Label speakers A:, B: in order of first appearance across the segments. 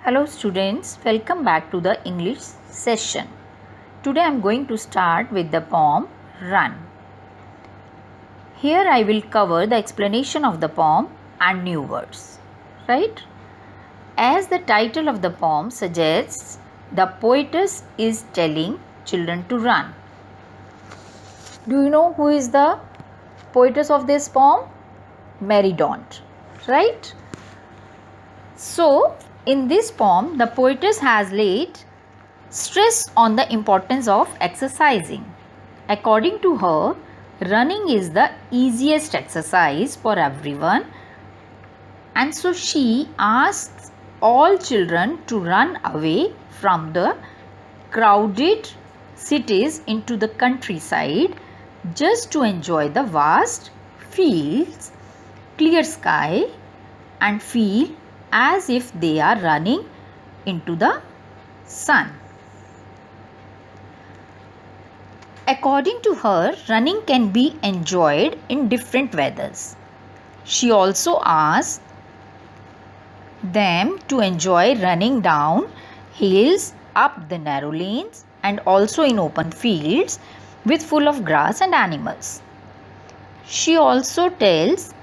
A: Hello students, welcome back to the English session. Today I am going to start with the poem Run. Here I will cover the explanation of the poem and new words. Right? As the title of the poem suggests, the poetess is telling children to run. Do you know who is the poetess of this poem? Mary Daunt. Right? So, in this poem, the poetess has laid stress on the importance of exercising. According to her, running is the easiest exercise for everyone, and so she asks all children to run away from the crowded cities into the countryside just to enjoy the vast fields, clear sky, and feel as if they are running into the sun. According to her, running can be enjoyed in different weathers. She also asked them to enjoy running down hills, up the narrow lanes, and also in open fields with full of grass and animals. She also tells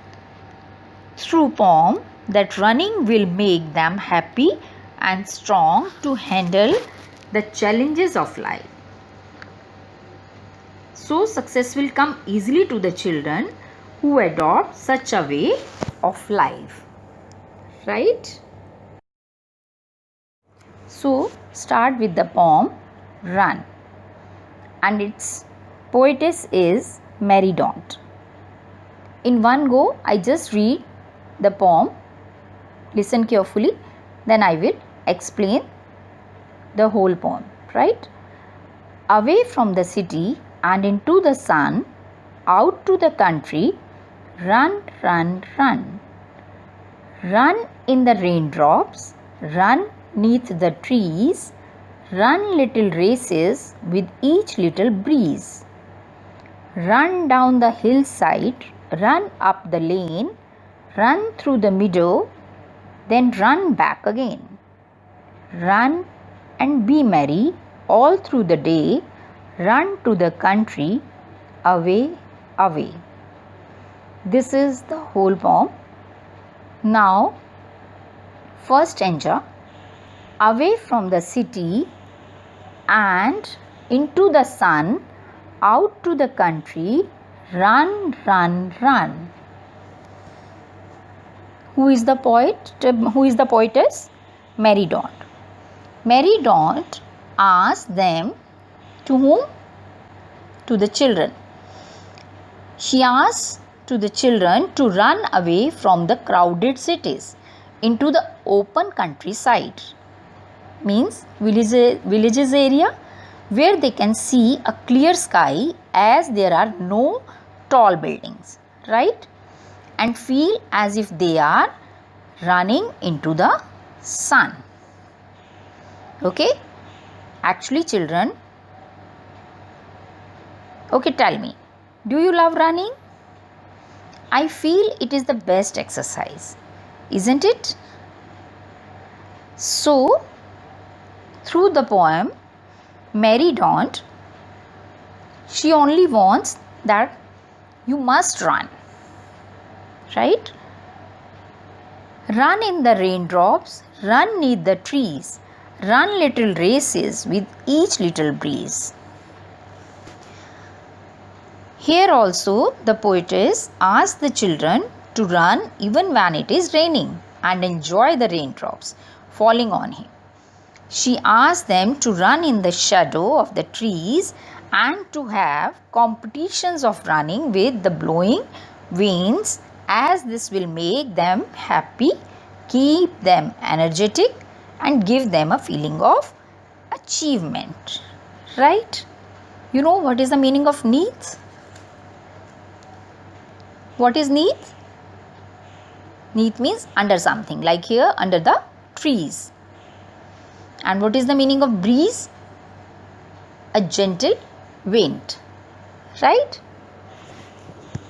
A: through poem that running will make them happy and strong to handle the challenges of life. So success will come easily to the children who adopt such a way of life. Right? So start with the poem Run, and its poetess is Mary Daunt. In one go, I just read the poem. Listen carefully, then I will explain the whole poem. Right? Away from the city and into the sun, out to the country, run, run, run. Run in the raindrops, run neath the trees, run little races with each little breeze. Run down the hillside, run up the lane, run through the meadow, then run back again. Run and be merry all through the day, run to the country, away, away. This is the whole poem. Now, first stanza, away from the city and into the sun, out to the country, run, run, run. Who is the poet? Who is the poetess? Mary Daunt. Mary Daunt asked them to whom? To the children. She asked to the children to run away from the crowded cities into the open countryside. Means villages area where they can see a clear sky as there are no tall buildings. Right? And feel as if they are running into the sun. Okay? Actually, children, okay, tell me, do you love running? I feel it is the best exercise, isn't it? So, through the poem, Mary Daunt, she only wants that you must run. Right? Run in the raindrops, run neath the trees, run little races with each little breeze. Here also the poetess asks the children to run even when it is raining and enjoy the raindrops falling on him. She asks them to run in the shadow of the trees and to have competitions of running with the blowing winds, as this will make them happy, keep them energetic, and give them a feeling of achievement. Right? You know what is the meaning of neath? What is neath? Neath means under something, like here under the trees. And what is the meaning of breeze? A gentle wind. Right?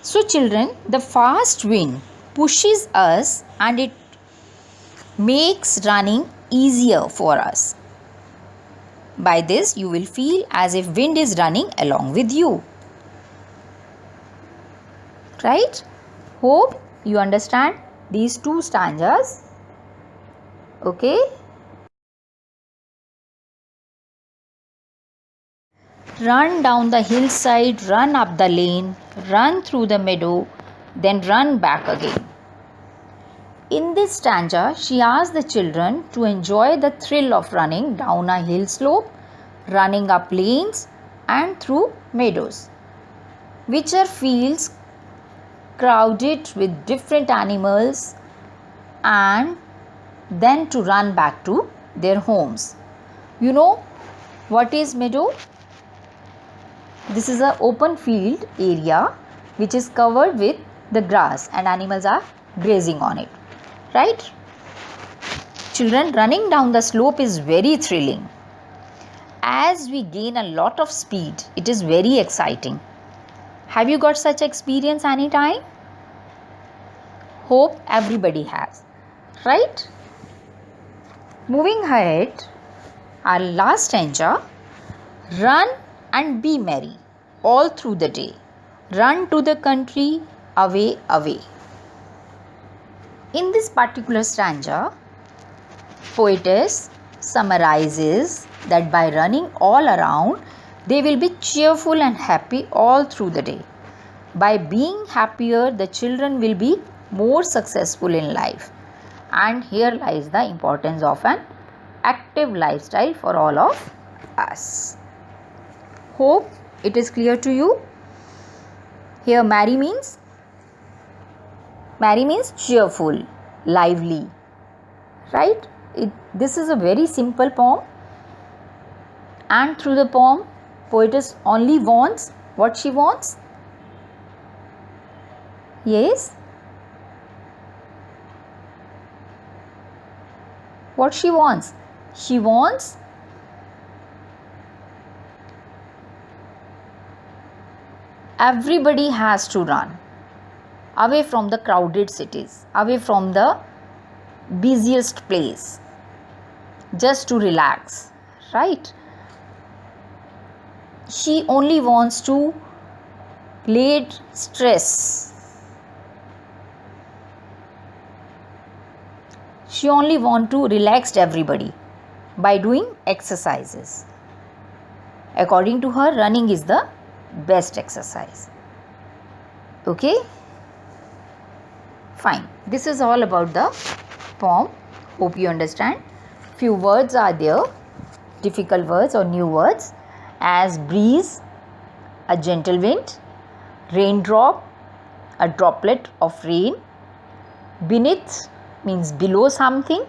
A: So children, the fast wind pushes us and it makes running easier for us. By this, you will feel as if wind is running along with you. Right? Hope you understand these two stanzas. Okay? Run down the hillside, run up the lane, run through the meadow, then run back again. In this stanza, she asks the children to enjoy the thrill of running down a hill slope, running up lanes and through meadows, which are fields crowded with different animals, and then to run back to their homes. You know what is meadow? This is an open field area which is covered with the grass and animals are grazing on it. Right? Children, running down the slope is very thrilling. As we gain a lot of speed, it is very exciting. Have you got such experience anytime? Hope everybody has. Right? Moving ahead, our last stanza. Run and be merry all through the day. Run to the country, away, away. In this particular stanza, poetess summarizes that by running all around, they will be cheerful and happy all through the day. By being happier, the children will be more successful in life. And here lies the importance of an active lifestyle for all of us. Hope it is clear to you. Here merry means cheerful, lively. Right? This is a very simple poem, and through the poem, poetess only wants what she wants. Yes? What she wants? She wants everybody has to run away from the crowded cities, away from the busiest place, just to relax, right? She only wants to lay stress. She only wants to relax everybody by doing exercises. According to her, running is the best exercise. Okay? Fine. This is all about the poem. Hope you understand. Few words are there, difficult words or new words, as breeze, a gentle wind, raindrop, a droplet of rain, beneath means below something,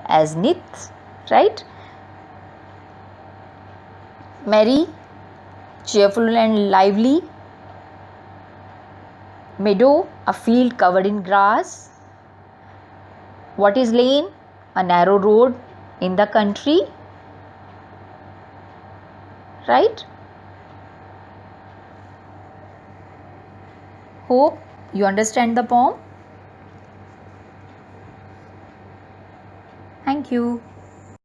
A: as nith, right? Merry, cheerful and lively. Meadow, a field covered in grass. What is lane? A narrow road in the country. Right? Hope you understand the poem. Thank you.